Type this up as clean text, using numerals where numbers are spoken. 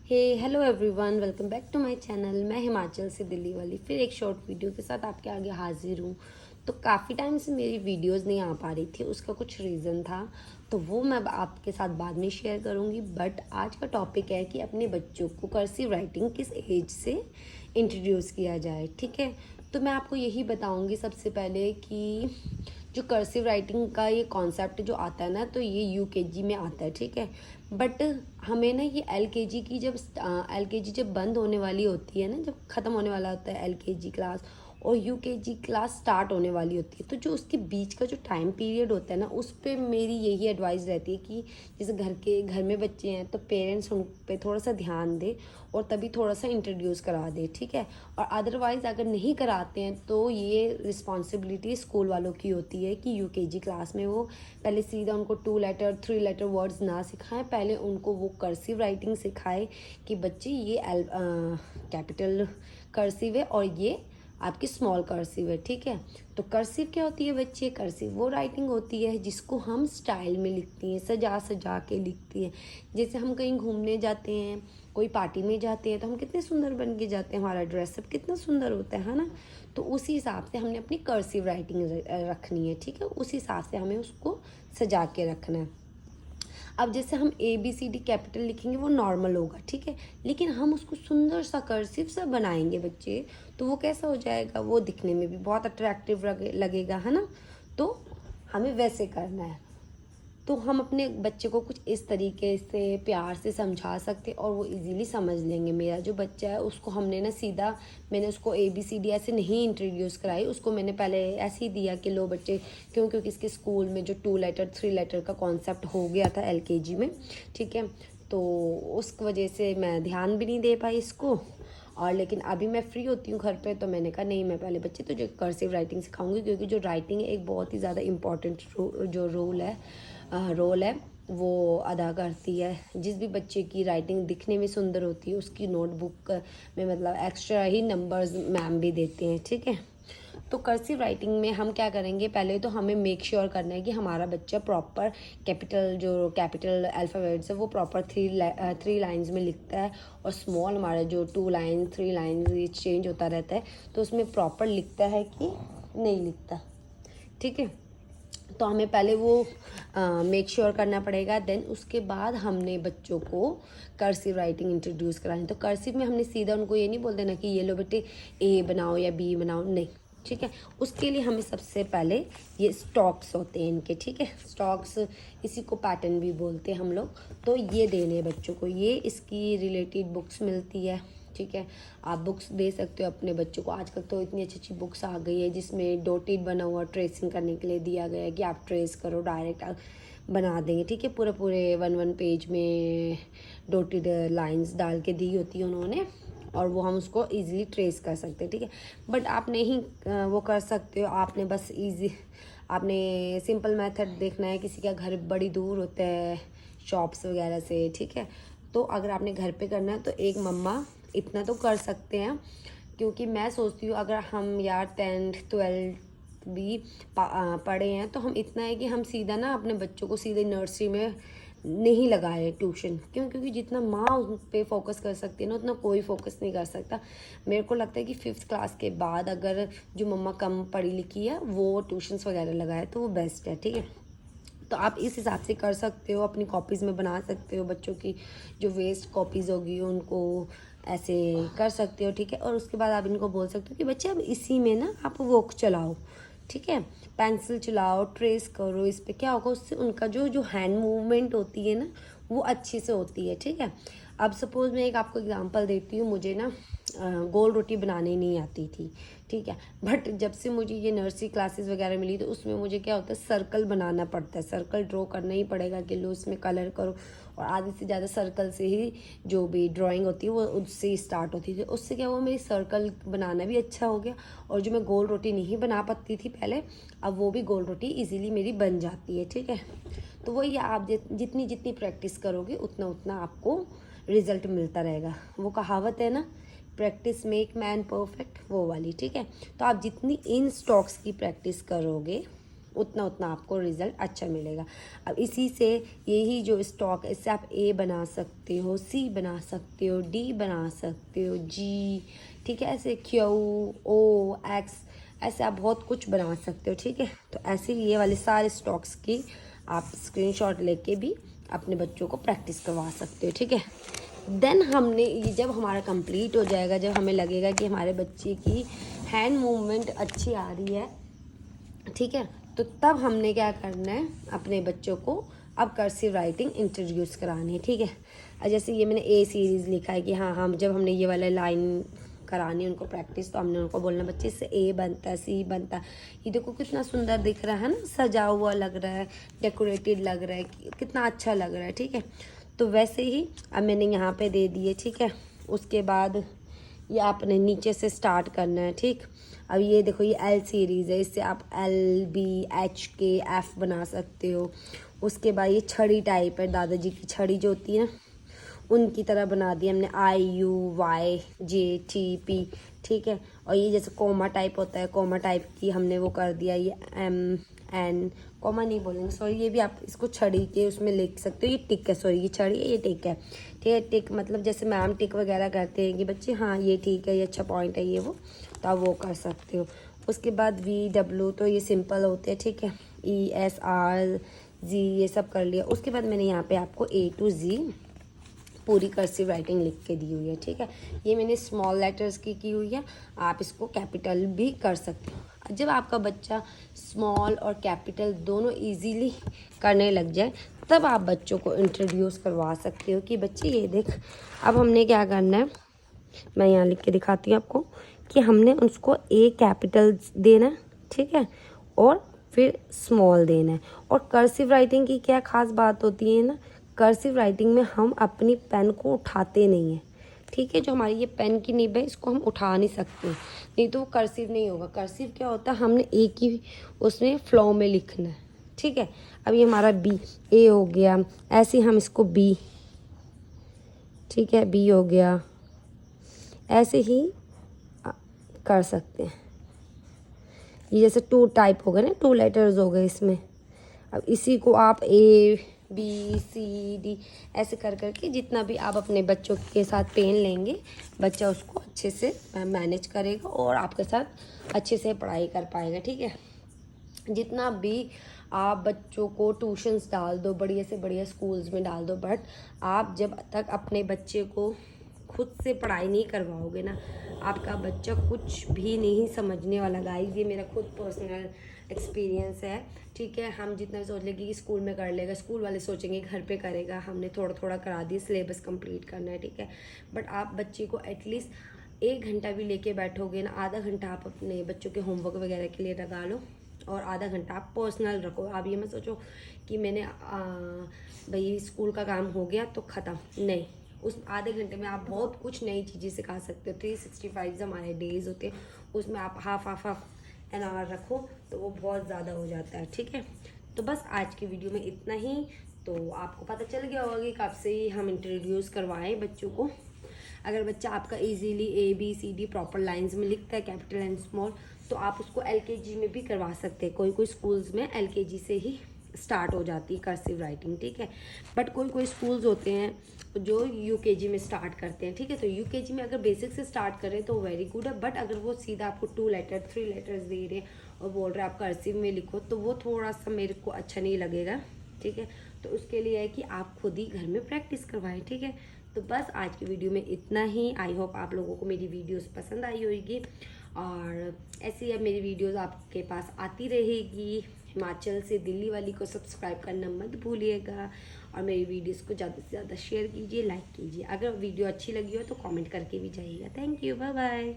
Hello everyone, welcome back to my channel. मैं हिमाचल से दिल्ली वाली फिर एक शॉर्ट वीडियो के साथ आपके आगे हाजिर हूँ। तो काफ़ी टाइम से मेरी वीडियोस नहीं आ पा रही थी, उसका कुछ रीज़न था, तो वो मैं आपके साथ बाद में शेयर करूँगी। बट आज का टॉपिक है कि अपने बच्चों को कर्सिव राइटिंग किस एज से इंट्रोड्यूस किया जाए। ठीक है, तो मैं आपको यही बताऊँगी सबसे पहले कि जो कर्सिव राइटिंग का ये कॉन्सेप्ट जो आता है ना, तो ये यूकेजी में आता है। ठीक है, बट हमें ना ये एलकेजी की जब एलकेजी जब बंद होने वाली होती है ना, जब ख़त्म होने वाला होता है एलकेजी क्लास और यूकेजी क्लास स्टार्ट होने वाली होती है, तो जो उसके बीच का जो टाइम पीरियड होता है ना, उस पर मेरी यही एडवाइस रहती है कि जैसे घर में बच्चे हैं तो पेरेंट्स उन पे थोड़ा सा ध्यान दे और तभी थोड़ा सा इंट्रोड्यूस करा दे। ठीक है, और अदरवाइज़ अगर नहीं कराते हैं तो ये रिस्पॉन्सिबिलिटी स्कूल वालों की होती है कि यूकेजी क्लास में वो पहले सीधा उनको 2 लेटर 3 लेटर वर्ड्स ना सिखाएं, पहले उनको वो कर्सिव राइटिंग सिखाए कि बच्चे ये कैपिटल कर्सिव है और ये आपकी स्मॉल कर्सिव है। ठीक है, तो कर्सिव क्या होती है बच्चे? कर्सिव वो राइटिंग होती है जिसको हम स्टाइल में लिखती हैं, सजा सजा के लिखती हैं। जैसे हम कहीं घूमने जाते हैं, कोई पार्टी में जाते हैं, तो हम कितने सुंदर बन के जाते हैं, हमारा ड्रेसअप कितना सुंदर होता है ना। तो उसी हिसाब से हमने अपनी कर्सिव राइटिंग रखनी है। ठीक है, उस हिसाब से हमें उसको सजा के रखना है। अब जैसे हम ABCD कैपिटल लिखेंगे वो नॉर्मल होगा। ठीक है, लेकिन हम उसको सुंदर सा कर्सिव सा बनाएंगे बच्चे, तो वो कैसा हो जाएगा? वो दिखने में भी बहुत अट्रैक्टिव लगेगा, है ना। तो हमें वैसे करना है। तो हम अपने बच्चे को कुछ इस तरीके से प्यार से समझा सकते और वो इजीली समझ लेंगे। मेरा जो बच्चा है उसको हमने ना सीधा, मैंने उसको ABCD ऐसे नहीं इंट्रोड्यूस कराई, उसको मैंने पहले ऐसे ही दिया कि लो बच्चे, क्योंकि इसके स्कूल में जो 2 लेटर 3 लेटर का कॉन्सेप्ट हो गया था LKG में। ठीक है, तो उस वजह से मैं ध्यान भी नहीं दे पाई इसको। और लेकिन अभी मैं फ्री होती हूँ घर पे, तो मैंने कहा नहीं, मैं पहले बच्चे तो जो कर्सिव राइटिंग सिखाऊंगी, क्योंकि जो राइटिंग है एक बहुत ही ज़्यादा इम्पॉर्टेंट जो रोल है वो अदा करती है। जिस भी बच्चे की राइटिंग दिखने में सुंदर होती है उसकी नोटबुक में मतलब एक्स्ट्रा ही नंबर्स मैम भी देते हैं। ठीक है, तो कर्सिव राइटिंग में हम क्या करेंगे, पहले तो हमें मेक श्योर करना है कि हमारा बच्चा प्रॉपर कैपिटल अल्फ़ाबेट्स है वो प्रॉपर 3 लाइन्स में लिखता है, और स्मॉल हमारा जो 2 लाइन 3 लाइन ये चेंज होता रहता है, तो उसमें प्रॉपर लिखता है कि नहीं लिखता। ठीक है, तो हमें पहले वो मेक श्योर करना पड़ेगा। देन उसके बाद हमने बच्चों को कर्सिव राइटिंग इंट्रोड्यूस करानी। तो कर्सिव में हमने सीधा उनको ये नहीं बोल देना कि ये लो बेटे A बनाओ या B बनाओ, नहीं। ठीक है, उसके लिए हमें सबसे पहले ये स्टॉक्स होते हैं इनके। ठीक है, स्टॉक्स, इसी को पैटर्न भी बोलते हैं हम लोग। तो ये देने बच्चों को, ये इसकी रिलेटेड बुक्स मिलती है। ठीक है, आप बुक्स दे सकते हो अपने बच्चों को। आजकल तो इतनी अच्छी अच्छी बुक्स आ गई है जिसमें डॉटेड बना हुआ ट्रेसिंग करने के लिए दिया गया है कि आप ट्रेस करो, डायरेक्ट बना देंगे। ठीक है, पूरे पूरे 1 पेज में डॉटेड लाइंस डाल के दी होती है उन्होंने, और वो हम उसको इजीली ट्रेस कर सकते हैं। ठीक है, बट आप नहीं वो कर सकते हो। आपने सिंपल मेथड देखना है। किसी का घर बड़ी दूर होता है शॉप्स वगैरह से। ठीक है, तो अगर आपने घर पे करना है तो एक मम्मा इतना तो कर सकते हैं, क्योंकि मैं सोचती हूँ अगर हम यार 10th 12th भी पढ़े हैं तो हम इतना है कि हम सीधा ना अपने बच्चों को सीधे नर्सरी में नहीं लगाए ट्यूशन। क्योंकि जितना माँ उस पर फोकस कर सकती है ना, उतना कोई फोकस नहीं कर सकता। मेरे को लगता है कि 5th क्लास के बाद अगर जो मम्मा कम पढ़ी लिखी है वो ट्यूशन्स वगैरह लगाए तो वो बेस्ट है। ठीक है, तो आप इस हिसाब से कर सकते हो, अपनी कॉपीज़ में बना सकते हो। बच्चों की जो वेस्ट कॉपीज़ होगी उनको ऐसे कर सकते हो। ठीक है, और उसके बाद आप इनको बोल सकते हो कि बच्चे अब इसी में ना आप वो चलाओ। ठीक है, पेंसिल चलाओ, ट्रेस करो। इस पर क्या होगा, उससे उनका जो जो हैंड मूवमेंट होती है ना वो अच्छी से होती है। ठीक है, अब सपोज़ मैं एक आपको एग्जांपल देती हूँ। मुझे ना गोल रोटी बनानी नहीं आती थी। ठीक है, बट जब से मुझे ये नर्सरी क्लासेस वगैरह मिली तो उसमें मुझे क्या होता है, सर्कल बनाना पड़ता है। सर्कल ड्रॉ करना ही पड़ेगा कि लो इसमें कलर करो, और आधे से ज़्यादा सर्कल से ही जो भी ड्राइंग होती है वो उससे ही स्टार्ट होती थी। उससे क्या हुआ, मेरी सर्कल बनाना भी अच्छा हो गया, और जो मैं गोल रोटी नहीं बना पाती थी पहले, अब वो भी गोल रोटी ईजिली मेरी बन जाती है। ठीक है, तो वही आप जितनी जितनी प्रैक्टिस करोगे उतना उतना आपको रिजल्ट मिलता रहेगा। वो कहावत है ना, प्रैक्टिस मेक मैन परफेक्ट, वो वाली। ठीक है, तो आप जितनी इन स्टॉक्स की प्रैक्टिस करोगे उतना उतना आपको रिज़ल्ट अच्छा मिलेगा। अब इसी से यही जो स्टॉक है इससे आप ए बना सकते हो, सी बना सकते हो, डी बना सकते हो, जी, ठीक है, ऐसे क्यू, ओ, एक्स, ऐसे आप बहुत कुछ बना सकते हो, ठीक है। तो ऐसे ये वाले सारे स्टॉक्स की आप स्क्रीनशॉट लेके भी अपने बच्चों को प्रैक्टिस करवा सकते हो, ठीक है। देन हमने ये जब हमारा कंप्लीट हो जाएगा, जब हमें लगेगा कि हमारे बच्चे की हैंड मूवमेंट अच्छी आ रही है, ठीक है, तो तब हमने क्या करना है, अपने बच्चों को अब कर्सिव राइटिंग इंट्रोड्यूस करानी है, ठीक है। और जैसे ये मैंने ए सीरीज़ लिखा है कि हाँ हम जब हमने ये वाला लाइन करानी है उनको प्रैक्टिस, तो हमने उनको बोलना बच्चे इससे ए बनता है, सी बनता है, ये देखो कितना सुंदर दिख रहा है ना, सजा हुआ लग रहा है, डेकोरेटेड लग रहा है, कितना अच्छा लग रहा है, ठीक है। तो वैसे ही अब मैंने यहाँ पे दे दिए, ठीक है। उसके बाद ये आपने नीचे से स्टार्ट करना है, ठीक। अब ये देखो ये एल सीरीज़ है, इससे आप एल, बी, एच, के, एफ बना सकते हो। उसके बाद ये छड़ी टाइप है, दादाजी की छड़ी जो होती है ना उनकी तरह बना दी हमने, I, U, Y, J, T, P, ठीक है। और ये जैसे कोमा टाइप होता है, कोमा टाइप की हमने वो कर दिया, ये एम, एन, कोमा नहीं बोलेंगे सॉरी, ये भी आप इसको छड़ी के उसमें लिख सकते हो। ये टिक है, सॉरी ये छड़ी है, ये टिक है, ठीक है। टिक मतलब जैसे मैम टिक वगैरह करते हैं कि बच्चे हाँ ये ठीक है, ये अच्छा पॉइंट है, ये वो, तो आप वो कर सकते हो। उसके बाद वी, डब्ल्यू तो ये सिंपल होते हैं, ठीक है। ई, एस, आर, जी ये सब कर लिया। उसके बाद मैंने यहाँ पे आपको ए टू जी पूरी कर्सिव राइटिंग लिख के दी हुई है, ठीक है। ये मैंने स्मॉल लेटर्स की हुई है, आप इसको कैपिटल भी कर सकते हो। जब आपका बच्चा स्मॉल और कैपिटल दोनों इजीली करने लग जाए तब आप बच्चों को इंट्रोड्यूस करवा सकते हो कि बच्चे ये देख, अब हमने क्या करना है, मैं यहाँ लिख के दिखाती हूँ आपको कि हमने उसको ए कैपिटल देना है, ठीक है, और फिर स्मॉल देना है। और कर्सिव राइटिंग की क्या खास बात होती है ना, कर्सिव राइटिंग में हम अपनी पेन को उठाते नहीं हैं, ठीक है। जो हमारी ये पेन की निब है इसको हम उठा नहीं सकते, नहीं तो वो कर्सिव नहीं होगा। कर्सिव क्या होता है, हमने एक ही उसमें फ्लो में लिखना है, ठीक है। अब ये हमारा बी, ए हो गया, ऐसे हम इसको बी, ठीक है, बी हो गया, ऐसे ही कर सकते हैं। ये जैसे टू टाइप हो गए ना, टू लेटर्स हो गए इसमें। अब इसी को आप ए, बी, सी, डी ऐसे कर करके जितना भी आप अपने बच्चों के साथ पेन लेंगे, बच्चा उसको अच्छे से मैनेज करेगा और आपके साथ अच्छे से पढ़ाई कर पाएगा, ठीक है। जितना भी आप बच्चों को ट्यूशन्स डाल दो, बढ़िया से बढ़िया स्कूल्स में डाल दो, बट आप जब तक अपने बच्चे को खुद से पढ़ाई नहीं करवाओगे ना, आपका बच्चा कुछ भी नहीं समझने वाला। गाइस ये मेरा खुद पर्सनल एक्सपीरियंस है, ठीक है। हम जितना सोच लेंगे कि स्कूल में कर लेगा, स्कूल वाले सोचेंगे घर पे करेगा, हमने थोड़ा थोड़ा करा दिया, सिलेबस कंप्लीट करना है, ठीक है। बट आप बच्चे को एटलीस्ट 1 घंटा भी लेके बैठोगे ना, आधा घंटा आप अपने बच्चों के होमवर्क वगैरह के लिए लगा लो और आधा घंटा आप पर्सनल रखो। आप ये मत सोचो कि मैंने भाई स्कूल का काम हो गया तो ख़त्म, नहीं। उस आधे घंटे में आप बहुत कुछ नई चीज़ें सिखा सकते हो। 365 हमारे डेज होते हैं, उसमें आप हाफ एन आवर रखो तो वो बहुत ज़्यादा हो जाता है, ठीक है। तो बस आज की वीडियो में इतना ही। तो आपको पता चल गया होगा कि कब से ही हम इंट्रोड्यूस करवाएं बच्चों को। अगर बच्चा आपका इजीली ए, बी, सी, डी प्रॉपर लाइंस में लिखता है, कैपिटल एंड स्मॉल, तो आप उसको LKG में भी करवा सकते हैं। कोई कोई स्कूल्स में LKG से ही स्टार्ट हो जाती है कर्सिव राइटिंग, ठीक है। बट कोई कोई स्कूल्स होते हैं जो UKG में स्टार्ट करते हैं, ठीक है। तो UKG में अगर बेसिक से स्टार्ट करें तो वेरी गुड है, बट अगर वो सीधा आपको 2 लेटर 3 लेटर्स दे रहे हैं और बोल रहे हैं आप कर्सिव में लिखो, तो वो थोड़ा सा मेरे को अच्छा नहीं लगेगा, ठीक है। तो उसके लिए है कि आप खुद ही घर में प्रैक्टिस करवाएं, ठीक है। तो बस आज की वीडियो में इतना ही। आई होप आप लोगों को मेरी वीडियोस पसंद आई होगी और ऐसी अब मेरी वीडियोस आपके पास आती रहेगी। हिमाचल से दिल्ली वाली को सब्सक्राइब करना मत भूलिएगा और मेरी वीडियोस को ज़्यादा से ज़्यादा शेयर कीजिए, लाइक कीजिए। अगर वीडियो अच्छी लगी हो तो कमेंट करके भी जाइएगा। Thank you, bye bye.